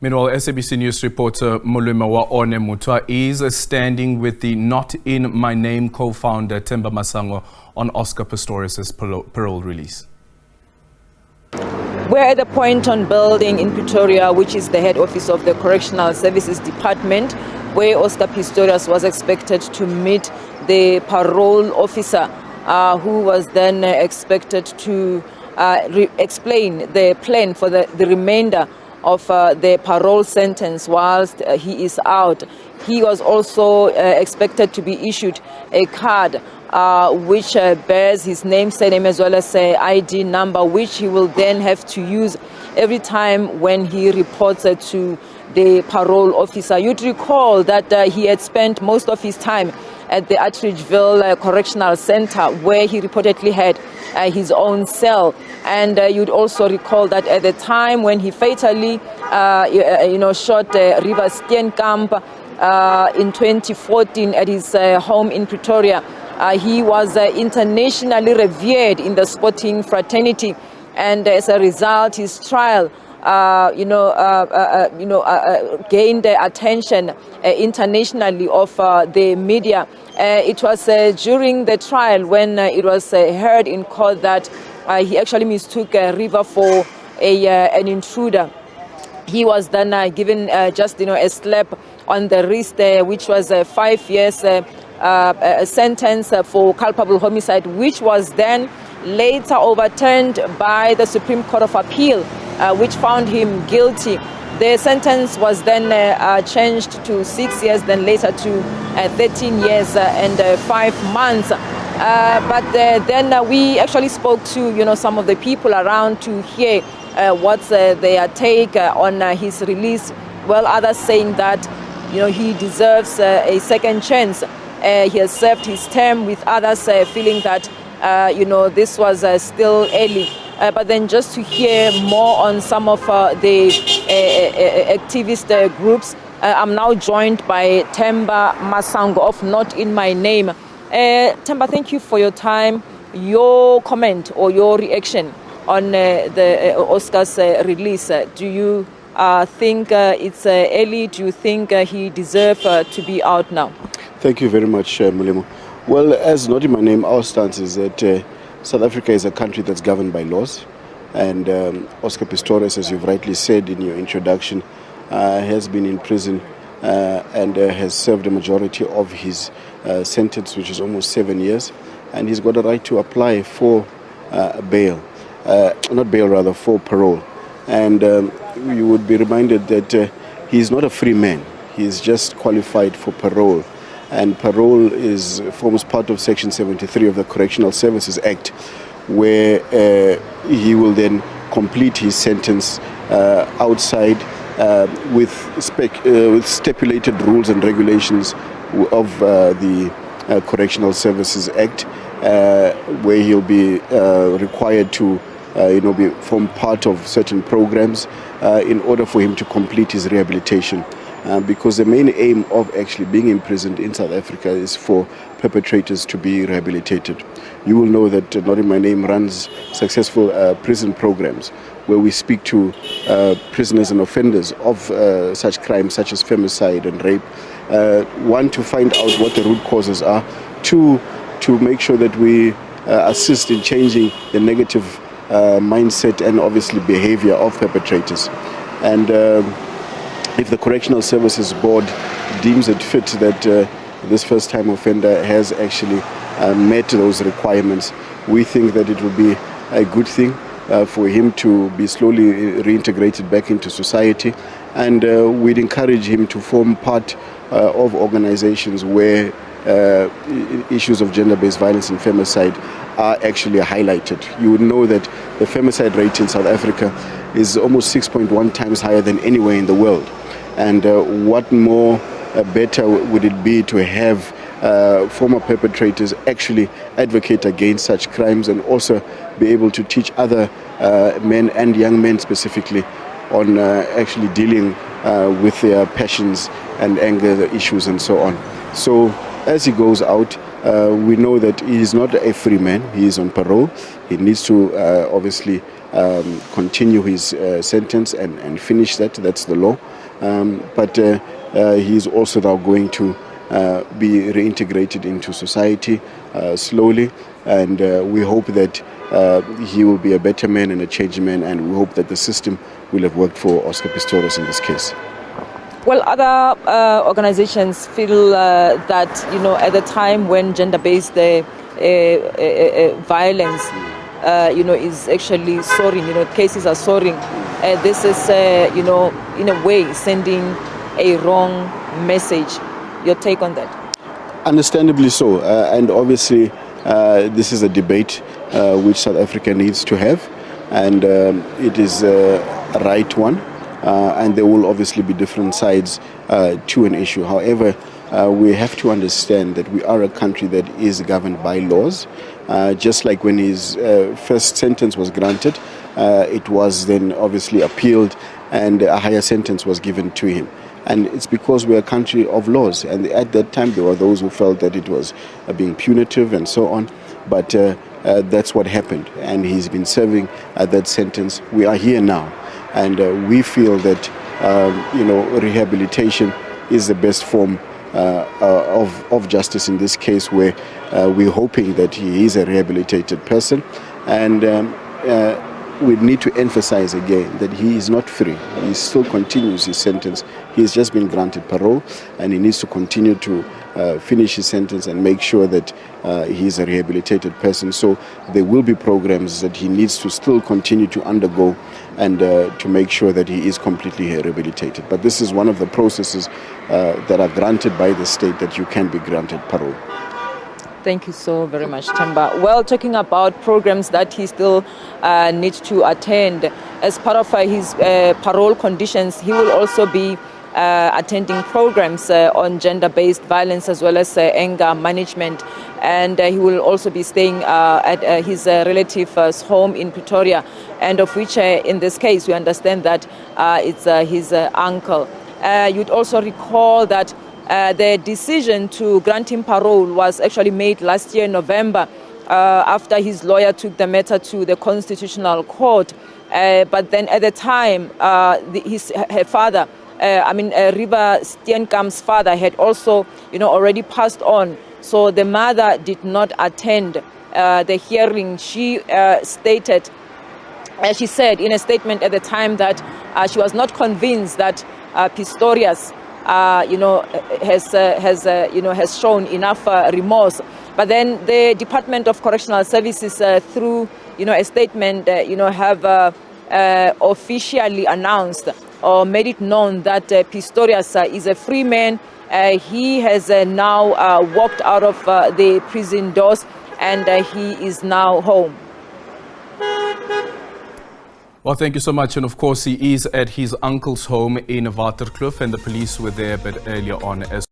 Meanwhile, SABC News reporter Molemo WaOne Mothoa is standing with the Not In My Name co-founder Themba Masango on Oscar Pistorius' parole release. We're at the Point building in Pretoria, which is the head office of the Correctional Services Department, where Oscar Pistorius was expected to meet the parole officer, who was then expected to explain the plan for the remainder of the parole sentence whilst he is out. He was also expected to be issued a card which bears his name, surname, as well as a ID number, which he will then have to use every time when he reports to the parole officer. You'd recall that he had spent most of his time at the Atteridgeville Correctional Center, where he reportedly had his own cell. And you'd also recall that at the time when he fatally shot Reeva Steenkamp in 2014 at his home in Pretoria, he was internationally revered in the sporting fraternity, and as a result, his trial gained attention internationally of the media. It was during the trial when it was heard in court that he actually mistook Reeva for an intruder. He was then given just a slap on the wrist, which was a 5 years sentence for culpable homicide, which was then later overturned by the Supreme Court of Appeal, which found him guilty. The sentence was then changed to 6 years, then later to 13 years and 5 months. But then we actually spoke to some of the people around to hear what's their take on his release. Well, others saying that he deserves a second chance. He has served his term, with others feeling that this was still early. But then just to hear more on some of the activist groups, I'm now joined by Themba Masango of Not In My Name. Themba, thank you for your time. Your comment or your reaction on the Oscar's release. Do you think it's early? Do you think he deserves to be out now? Thank you very much, Molemo. Well, as Not In My Name, our stance is that South Africa is a country that's governed by laws, and Oscar Pistorius, as you've rightly said in your introduction, has been in prison and has served a majority of his sentence, which is almost 7 years, and he's got a right to apply for for parole. And you would be reminded that he's not a free man. He's just qualified for parole. And parole forms part of Section 73 of the Correctional Services Act, where he will then complete his sentence outside with stipulated rules and regulations of the Correctional Services Act, where he'll be required to form part of certain programs in order for him to complete his rehabilitation. Because the main aim of actually being imprisoned in South Africa is for perpetrators to be rehabilitated. You will know that Not In My Name runs successful prison programs where we speak to prisoners and offenders of such crimes such as femicide and rape. One, to find out what the root causes are. Two, to make sure that we assist in changing the negative mindset and obviously behavior of perpetrators. And if the Correctional Services Board deems it fit that this first-time offender has actually met those requirements, we think that it will be a good thing for him to be slowly reintegrated back into society. And we'd encourage him to form part of organizations where issues of gender-based violence and femicide are actually highlighted. You would know that the femicide rate in South Africa is almost 6.1 times higher than anywhere in the world. And what more better would it be to have former perpetrators actually advocate against such crimes and also be able to teach other men and young men specifically on actually dealing with their passions and anger issues and so on. So as he goes out, we know that he is not a free man. He is on parole. He needs to obviously continue his sentence and finish that. That's the law. But he is also now going to be reintegrated into society slowly, and we hope that he will be a better man and a changed man, and we hope that the system will have worked for Oscar Pistorius in this case. Well, other organizations feel that, at the time when gender-based violence, is actually soaring, cases are soaring, this is, in a way, sending a wrong message. Your take on that? Understandably so, and obviously this is a debate which South Africa needs to have, and it is a right one. And there will obviously be different sides to an issue. However, we have to understand that we are a country that is governed by laws. Just like when his first sentence was granted, it was then obviously appealed and a higher sentence was given to him. And it's because we're a country of laws. And at that time, there were those who felt that it was being punitive and so on. But that's what happened. And he's been serving that sentence. We are here now. And we feel that, rehabilitation is the best form of justice in this case, where we're hoping that he is a rehabilitated person. And we need to emphasize again that he is not free. He still continues his sentence. He's just been granted parole, and he needs to continue to finish his sentence and make sure that he is a rehabilitated person. So there will be programs that he needs to still continue to undergo, and to make sure that he is completely rehabilitated. But this is one of the processes that are granted by the state, that you can be granted parole. Thank you so very much, Themba. Well, talking about programs that he still needs to attend, as part of his parole conditions, he will also be attending programs on gender-based violence as well as anger management. And he will also be staying at his relative's home in Pretoria, and of which, in this case, we understand that it's his uncle. You'd also recall that the decision to grant him parole was actually made last year in November, after his lawyer took the matter to the Constitutional Court. But then at the time, her father, Reeva Steenkamp's father, had also, already passed on. So the mother did not attend the hearing. She stated, she said in a statement at the time, that she was not convinced that Pistorius has shown enough remorse. But then the Department of Correctional Services, through a statement, have officially announced or made it known that Pistorius is a free man. He has now walked out of the prison doors, and he is now home. Well, thank you so much. And of course, he is at his uncle's home in Waterkloof, and the police were there a bit earlier on as